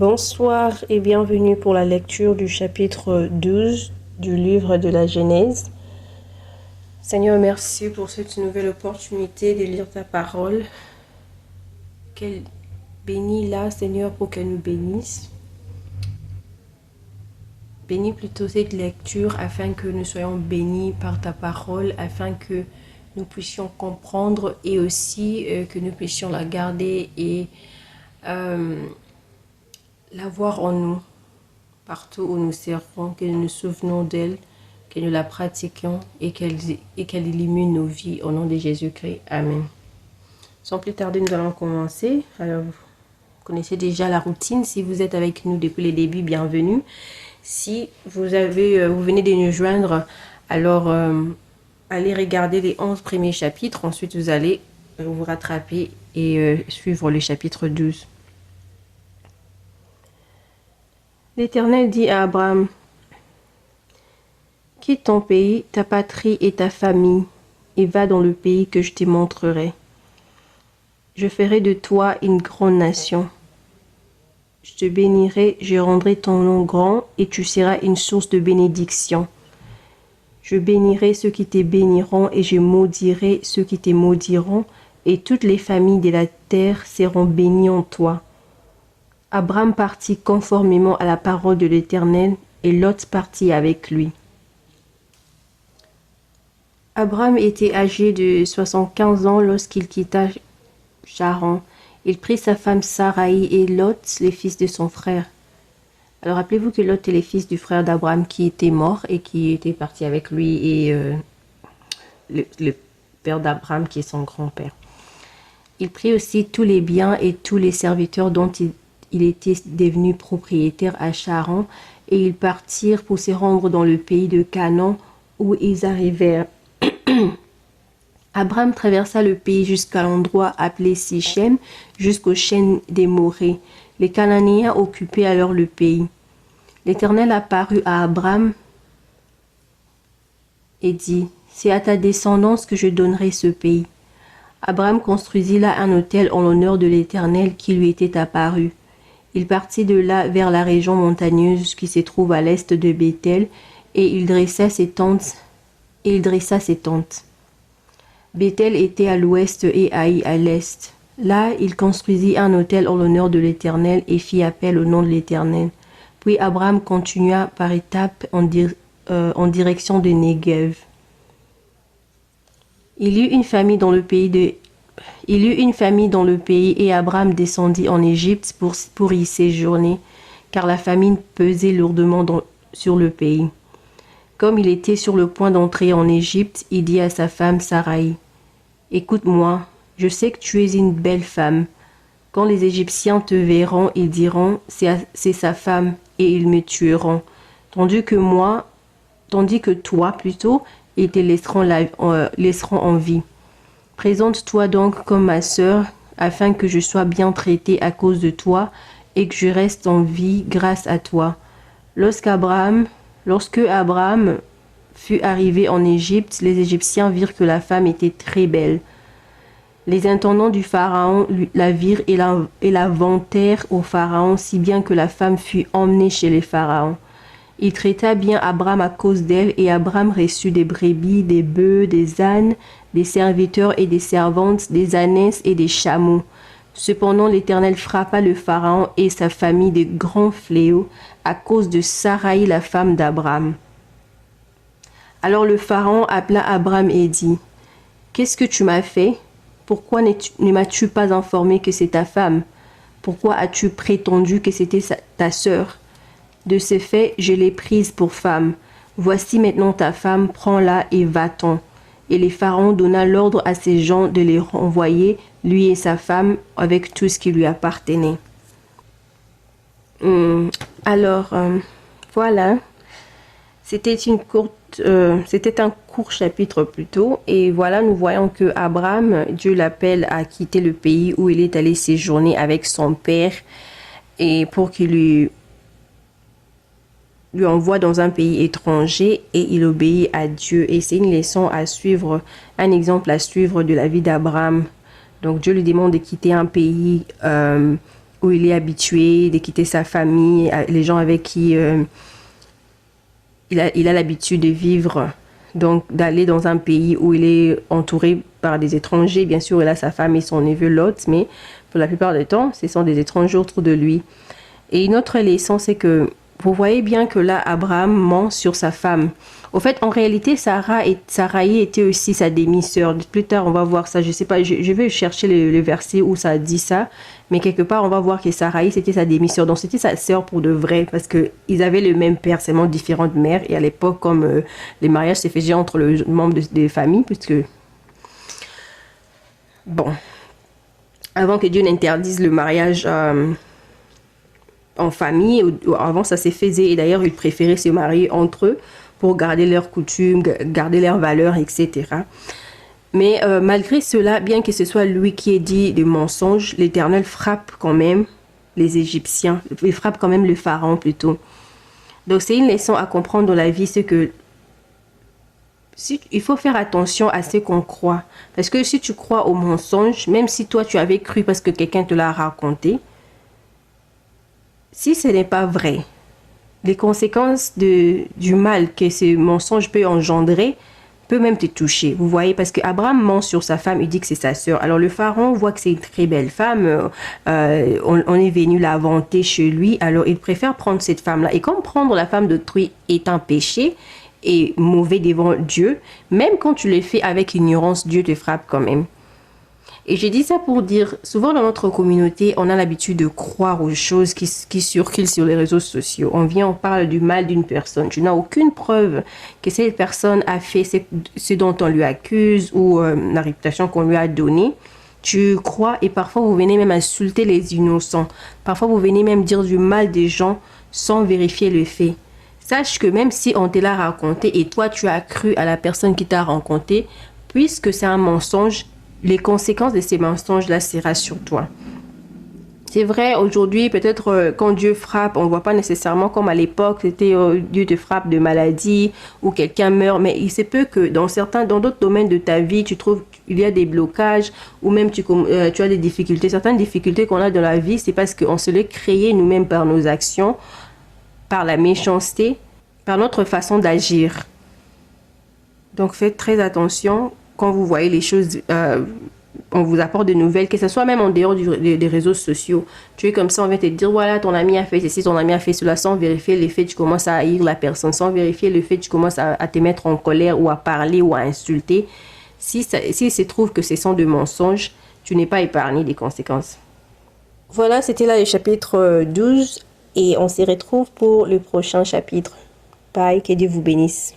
Bonsoir et bienvenue pour la lecture du chapitre 12 du livre de la Genèse. Seigneur, merci pour cette nouvelle opportunité de lire ta parole. Qu'elle bénisse là, Seigneur, pour qu'elle nous bénisse. Bénis plutôt cette lecture afin que nous soyons bénis par ta parole, afin que nous puissions comprendre et aussi que nous puissions la garder et l'avoir en nous, partout où nous servons, que nous nous souvenons d'elle, que nous la pratiquions et qu'elle illumine nos vies au nom de Jésus-Christ. Amen. Sans plus tarder, nous allons commencer. Alors, vous connaissez déjà la routine. Si vous êtes avec nous depuis le début, bienvenue. Si vous venez de nous joindre, alors allez regarder les 11 premiers chapitres. Ensuite, vous allez vous rattraper et suivre le chapitre 12. L'Éternel dit à Abraham, « Quitte ton pays, ta patrie et ta famille, et va dans le pays que je te montrerai. Je ferai de toi une grande nation. Je te bénirai, je rendrai ton nom grand, et tu seras une source de bénédiction. Je bénirai ceux qui te béniront, et je maudirai ceux qui te maudiront, et toutes les familles de la terre seront bénies en toi. » Abraham partit conformément à la parole de l'Éternel, et Lot partit avec lui. Abraham était âgé de 75 ans lorsqu'il quitta Charan. Il prit sa femme Saraï et Lot, les fils de son frère. Alors rappelez-vous que Lot est le fils du frère d'Abraham qui était mort et qui était parti avec lui et le père d'Abraham qui est son grand-père. Il prit aussi tous les biens et tous les serviteurs dont il était devenu propriétaire à Charan, et ils partirent pour se rendre dans le pays de Canaan, où ils arrivèrent. Abraham traversa le pays jusqu'à l'endroit appelé Sichem, jusqu'aux chaînes des Morées. Les Cananéens occupaient alors le pays. L'Éternel apparut à Abraham et dit, « C'est à ta descendance que je donnerai ce pays. » Abraham construisit là un autel en l'honneur de l'Éternel qui lui était apparu. Il partit de là vers la région montagneuse qui se trouve à l'est de Béthel, et il dressa ses tentes. Béthel était à l'ouest et Haï à l'est. Là, il construisit un autel en l'honneur de l'Éternel et fit appel au nom de l'Éternel. Puis Abraham continua par étapes en direction de Négev. Il y eut une famille dans le pays et Abraham descendit en Égypte pour y séjourner, car la famine pesait lourdement sur le pays. Comme il était sur le point d'entrer en Égypte, il dit à sa femme Saraï, « Écoute-moi, je sais que tu es une belle femme. Quand les Égyptiens te verront, ils diront, c'est sa femme, et ils me tueront. Tandis que toi, plutôt, ils te laisseront en vie. Présente-toi donc comme ma sœur, afin que je sois bien traitée à cause de toi, et que je reste en vie grâce à toi. » Lorsque Abraham fut arrivé en Égypte, les Égyptiens virent que la femme était très belle. Les intendants du Pharaon la virent et la vantèrent au Pharaon, si bien que la femme fut emmenée chez les Pharaons. Il traita bien Abraham à cause d'elle, et Abraham reçut des brebis, des bœufs, des ânes, des serviteurs et des servantes, des ânesses et des chameaux. Cependant l'Éternel frappa le Pharaon et sa famille de grands fléaux à cause de Saraï, la femme d'Abraham. Alors le Pharaon appela Abraham et dit, « Qu'est-ce que tu m'as fait? Pourquoi ne m'as-tu pas informé que c'est ta femme? Pourquoi as-tu prétendu que c'était ta sœur? De ce fait, je l'ai prise pour femme. Voici maintenant ta femme, prends-la et va-t'en. » Et le Pharaon donna l'ordre à ses gens de les renvoyer, lui et sa femme, avec tout ce qui lui appartenait. Voilà. C'était un court chapitre plutôt. Et voilà, nous voyons que Abraham, Dieu l'appelle à quitter le pays où il est allé séjourner avec son père, et pour qu'il lui envoie dans un pays étranger, et il obéit à Dieu. Et c'est une leçon à suivre, un exemple à suivre de la vie d'Abraham. Donc Dieu lui demande de quitter un pays où il est habitué, de quitter sa famille, les gens avec qui il a l'habitude de vivre. Donc, d'aller dans un pays où il est entouré par des étrangers. Bien sûr, il a sa femme et son neveu Lot, mais pour la plupart du temps, ce sont des étrangers autour de lui. Et une autre leçon, c'est que vous voyez bien que là, Abraham ment sur sa femme. Au fait, en réalité, Sarai était aussi sa demi-sœur. Plus tard, on va voir ça. Je sais pas, je vais chercher le verset où ça dit ça. Mais quelque part, on va voir que Sarai, c'était sa demi-sœur. Donc, c'était sa sœur pour de vrai. Parce qu'ils avaient le même père, seulement différentes mères. Et à l'époque, comme les mariages se faisaient entre les membres des familles, puisque... Bon. Avant que Dieu n'interdise le mariage... en famille, avant ça se faisait, et d'ailleurs ils préféraient se marier entre eux pour garder leurs coutumes, garder leurs valeurs, etc. Mais malgré cela, bien que ce soit lui qui ait dit des mensonges, l'Éternel frappe quand même les Égyptiens, il frappe quand même le pharaon plutôt. Donc c'est une leçon à comprendre dans la vie, c'est que il faut faire attention à ce qu'on croit. Parce que si tu crois aux mensonges, même si toi tu avais cru parce que quelqu'un te l'a raconté, si ce n'est pas vrai, les conséquences du mal que ce mensonge peut engendrer peut même te toucher. Vous voyez, parce qu'Abraham ment sur sa femme, il dit que c'est sa sœur. Alors le pharaon voit que c'est une très belle femme, on est venu la vanter chez lui, alors il préfère prendre cette femme-là. Et comme prendre la femme d'autrui est un péché et mauvais devant Dieu, même quand tu le fais avec ignorance, Dieu te frappe quand même. Et j'ai dit ça pour dire, souvent dans notre communauté, on a l'habitude de croire aux choses qui circulent sur les réseaux sociaux. On vient, on parle du mal d'une personne. Tu n'as aucune preuve que cette personne a fait ce dont on lui accuse ou la réputation qu'on lui a donnée. Tu crois et parfois vous venez même insulter les innocents. Parfois vous venez même dire du mal des gens sans vérifier le fait. Sache que même si on te l'a raconté et toi tu as cru à la personne qui t'a raconté, puisque c'est un mensonge, les conséquences de ces mensonges-là sera sur toi. C'est vrai, aujourd'hui, peut-être quand Dieu frappe, on ne voit pas nécessairement comme à l'époque, c'était Dieu te frappe de maladie ou quelqu'un meurt, mais il se peut que dans d'autres domaines de ta vie, tu trouves qu'il y a des blocages ou même tu as des difficultés. Certaines difficultés qu'on a dans la vie, c'est parce qu'on se les crée nous-mêmes par nos actions, par la méchanceté, par notre façon d'agir. Donc faites très attention. Quand vous voyez les choses, on vous apporte de nouvelles, que ce soit même en dehors des réseaux sociaux. Tu es comme ça, on vient te dire, voilà, ton ami a fait ceci, ton ami a fait cela, sans vérifier le fait, tu commences à haïr la personne, sans vérifier le fait, tu commences à te mettre en colère ou à parler ou à insulter. Si se trouve que ce sont des mensonges, tu n'es pas épargné des conséquences. Voilà, c'était là le chapitre 12 et on se retrouve pour le prochain chapitre. Bye, que Dieu vous bénisse.